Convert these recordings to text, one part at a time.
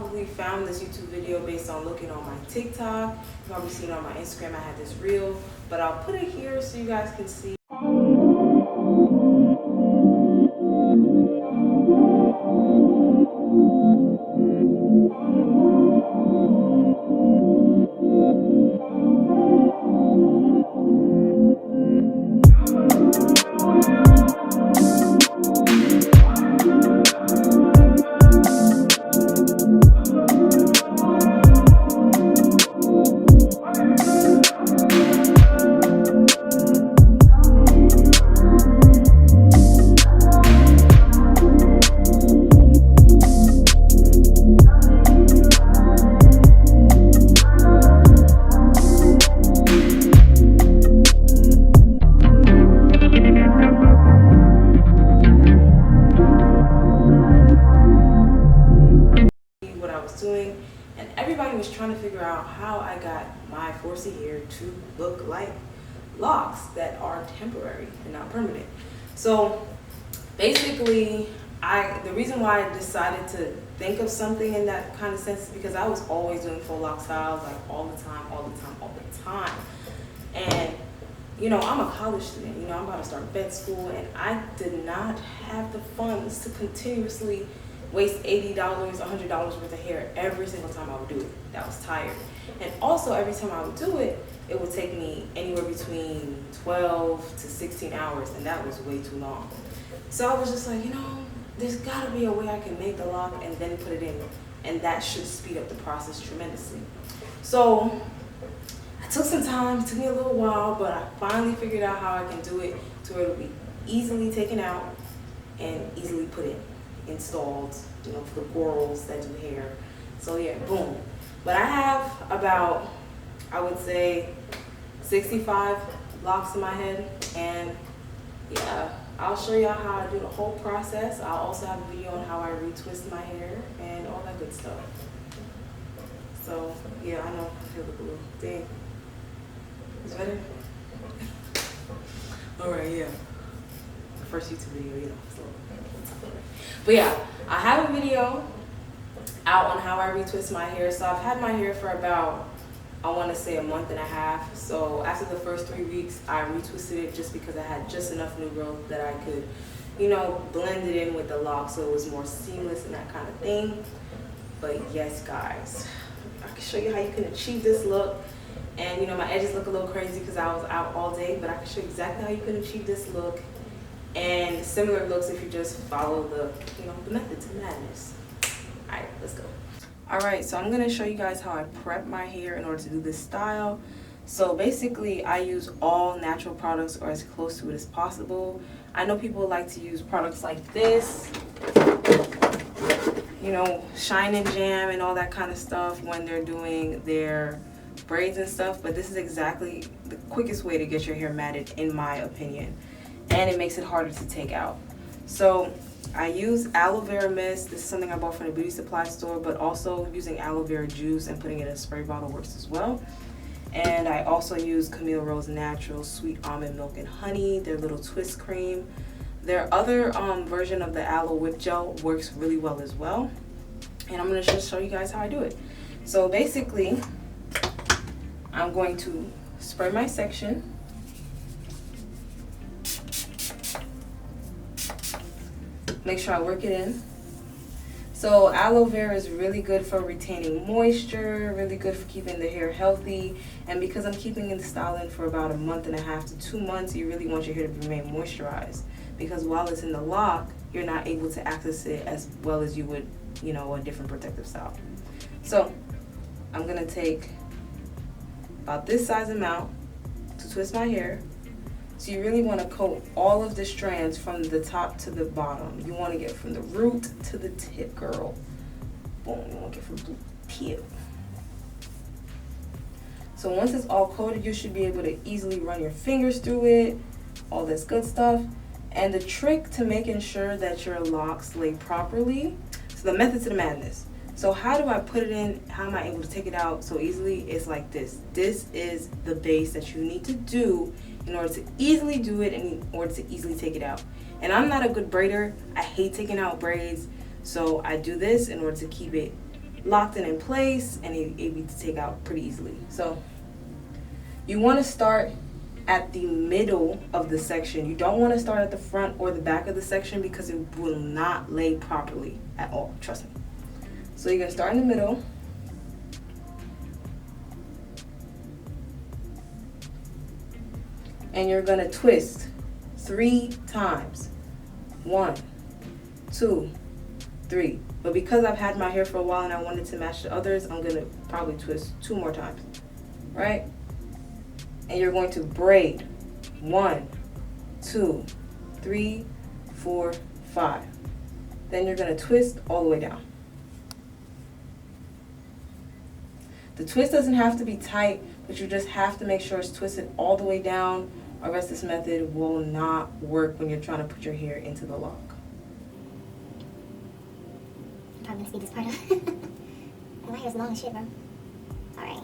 probably found this YouTube video based on looking on my TikTok. You've probably seen it on my Instagram. I had this reel, but I'll put it here so you guys can see. Doing, and everybody was trying to figure out how I got my FAUX hair to look like locks that are temporary and not permanent. So basically, the reason why I decided to think of something in that kind of sense is because I was always doing full lock styles, like all the time. And you know, I'm a college student, you know, I'm about to start vet school, and I did not have the funds to continuously waste $80, $100 worth of hair every single time I would do it. That was tired. And also every time I would do it, it would take me anywhere between 12 to 16 hours, and that was way too long. So I was just like, you know, there's gotta be a way I can make the lock and then put it in, and that should speed up the process tremendously. So I took some time, it took me a little while, but I finally figured out how I can do it to where it'll be easily taken out and easily put in. Installed, you know, for the girls that do hair. So yeah, boom. But I have about, I would say, 65 locks in my head, and yeah, I'll show y'all how I do the whole process. I'll also have a video on how I retwist my hair and all that good stuff. So yeah, I know I feel like a little thing. Is better? All right, yeah. The first YouTube video, you know, so. But yeah, I have a video out on how I retwist my hair. So I've had my hair for about, I want to say, a month and a half. So after the first 3 weeks, I retwisted it just because I had just enough new growth that I could, you know, blend it in with the lock so it was more seamless and that kind of thing. But yes, guys, I can show you how you can achieve this look. And you know, my edges look a little crazy because I was out all day, but I can show you exactly how you can achieve this look. And similar looks if you just follow the, you know, the method to madness. All right, let's go. All right, so I'm gonna show you guys how I prep my hair in order to do this style. So basically, I use all natural products or as close to it as possible. I know people like to use products like this, you know, Shine and Jam and all that kind of stuff when they're doing their braids and stuff, but this is exactly the quickest way to get your hair matted, in my opinion. And it makes it harder to take out. So I use aloe vera mist. This is something I bought from the beauty supply store, but also using aloe vera juice and putting it in a spray bottle works as well. And I also use Camille Rose Natural Sweet Almond Milk and Honey, their little twist cream. Their other version of the aloe whip gel works really well as well. And I'm gonna just show you guys how I do it. So basically, I'm going to spray my section. Make sure I work it in. So aloe vera is really good for retaining moisture, really good for keeping the hair healthy. And because I'm keeping the style in for about a month and a half to 2 months, you really want your hair to remain moisturized. Because while it's in the lock, you're not able to access it as well as you would, you know, a different protective style. So I'm gonna take about this size amount to twist my hair. So you really want to coat all of the strands from the top to the bottom. You want to get from the root to the tip, girl. Boom, you want to get from the tip. So once it's all coated, you should be able to easily run your fingers through it, all this good stuff. And the trick to making sure that your locks lay properly, so the method to the madness. So how do I put it in? How am I able to take it out so easily? It's like this. This is the base that you need to do in order to easily do it and in order to easily take it out. And I'm not a good braider. I hate taking out braids. So I do this in order to keep it locked it in place and able to take out pretty easily. So you want to start at the middle of the section. You don't want to start at the front or the back of the section because it will not lay properly at all, trust me. So you're going to start in the middle. And you're going to twist 3 times. 1, 2, 3. But because I've had my hair for a while and I wanted to match the others, I'm going to probably twist 2 more times. Right? And you're going to braid 1, 2, 3, 4, 5. Then you're going to twist all the way down. The twist doesn't have to be tight, but you just have to make sure it's twisted all the way down, or else this method will not work when you're trying to put your hair into the lock. I'm probably gonna speed this part up. My hair's long as shit, bro. Alright.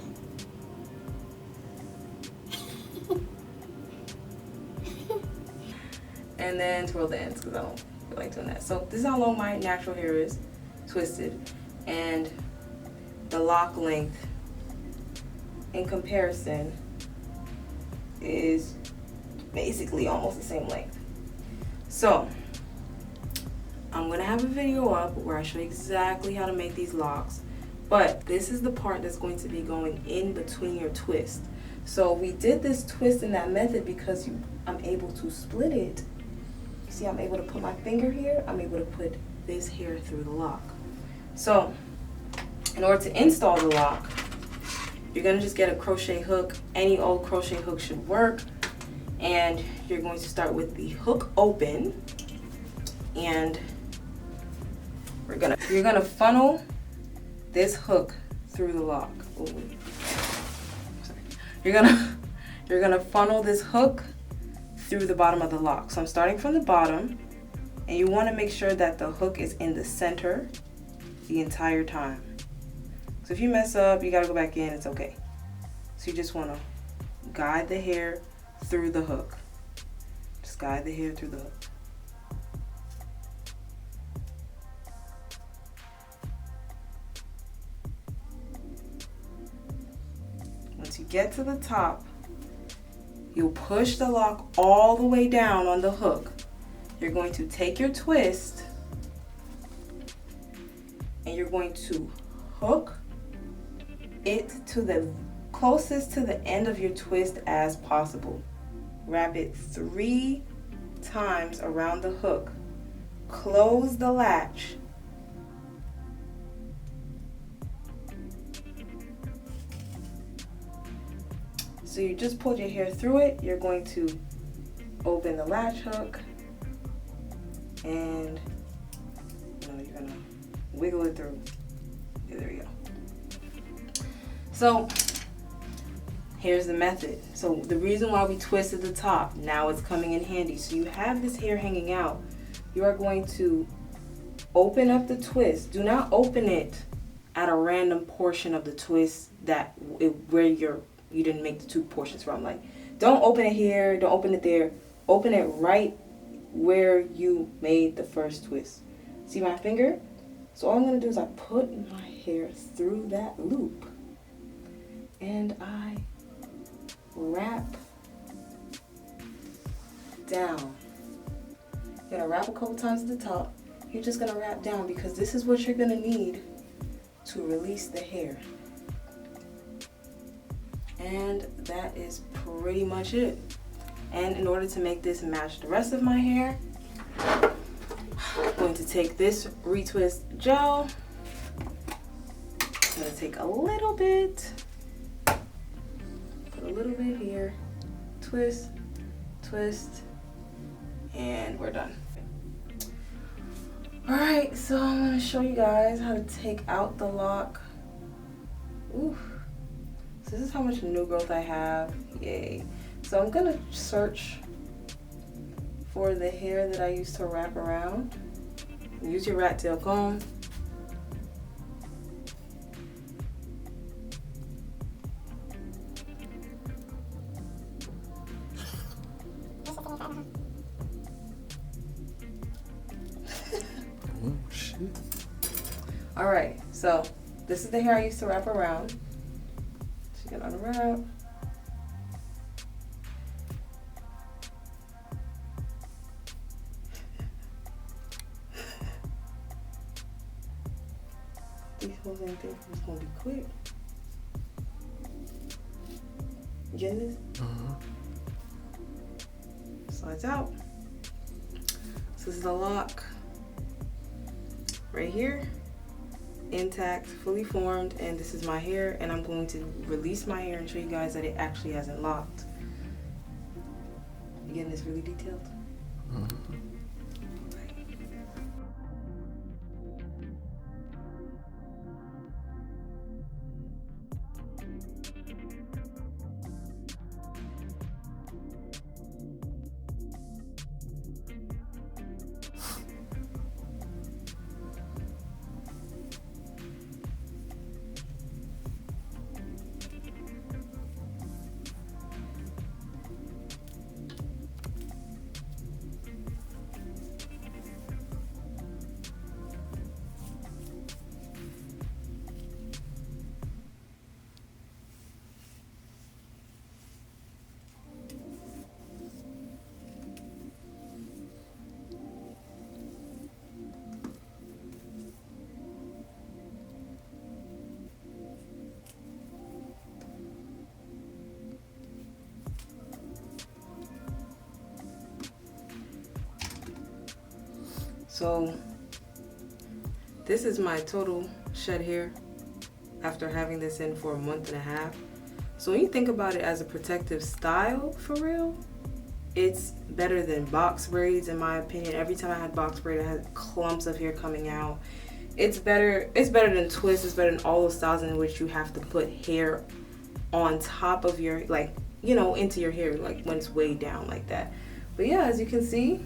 And then twirl the ends, because I don't feel like doing that. So this is how long my natural hair is, twisted. And the lock length in comparison is basically almost the same length. So I'm gonna have a video up where I show you exactly how to make these locks, but this is the part that's going to be going in between your twist. So we did this twist in that method because I'm able to split it. You see, I'm able to put my finger here, I'm able to put this hair through the lock. So in order to install the lock, you're gonna just get a crochet hook. Any old crochet hook should work. And you're going to start with the hook open, and you're gonna funnel this hook through the lock. Ooh. Sorry. You're gonna funnel this hook through the bottom of the lock. So I'm starting from the bottom, and you want to make sure that the hook is in the center the entire time. So if you mess up, you gotta go back in, it's okay. So you just wanna guide the hair through the hook. Just guide the hair through the hook. Once you get to the top, you'll push the lock all the way down on the hook. You're going to take your twist and you're going to hook it to the closest to the end of your twist as possible. Wrap it 3 times around the hook. Close the latch. So you just pulled your hair through it. You're going to open the latch hook and you're gonna wiggle it through. Okay, there we go. So here's the method. So the reason why we twisted the top, now it's coming in handy. So you have this hair hanging out. You are going to open up the twist. Do not open it at a random portion of the twist where you didn't make the 2 portions from. Like, don't open it here, don't open it there. Open it right where you made the first twist. See my finger? So all I'm gonna do is I put my hair through that loop and I wrap down. You're gonna wrap a couple times at the top. You're just gonna wrap down because this is what you're gonna need to release the hair. And that is pretty much it. And in order to make this match the rest of my hair, I'm going to take this retwist gel. I'm gonna take a little bit, put a little bit here, twist, twist, and we're done. All right, so I'm gonna show you guys how to take out the lock. Ooh. So this is how much new growth I have, yay. So I'm gonna search for the hair that I used to wrap around. Use your rat tail comb. Oh shit. All right, so this is the hair I used to wrap around. So you get on the wrap. These hoes ain't think it was gonna be quick. You getting this? Slides out. So this is the lock right here, intact, fully formed, and this is my hair, and I'm going to release my hair and show you guys that it actually hasn't locked. You getting this really detailed? So this is my total shed hair after having this in for a month and a half. So when you think about it as a protective style, for real, it's better than box braids in my opinion. Every time I had box braid, I had clumps of hair coming out. It's better than twists. It's better than all those styles in which you have to put hair on top of your, like, you know, into your hair, like when it's way down like that. But yeah, as you can see,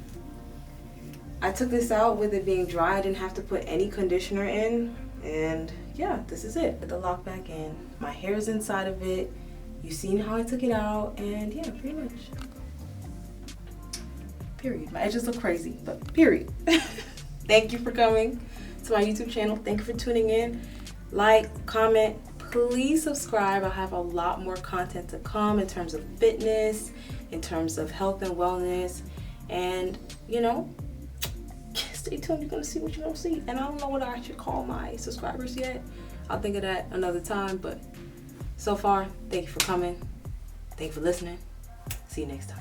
I took this out with it being dry. I didn't have to put any conditioner in, and yeah, this is it. Put the lock back in. My hair is inside of it. You've seen how I took it out, and yeah, pretty much. Period. My edges look crazy, but period. Thank you for coming to my YouTube channel. Thank you for tuning in. Like, comment, please subscribe. I'll have a lot more content to come in terms of fitness, in terms of health and wellness, and you know, stay tuned. You're gonna see what you're gonna see. And I don't know what I should call my subscribers yet. I'll think of that another time. But so far, thank you for coming. Thank you for listening. See you next time.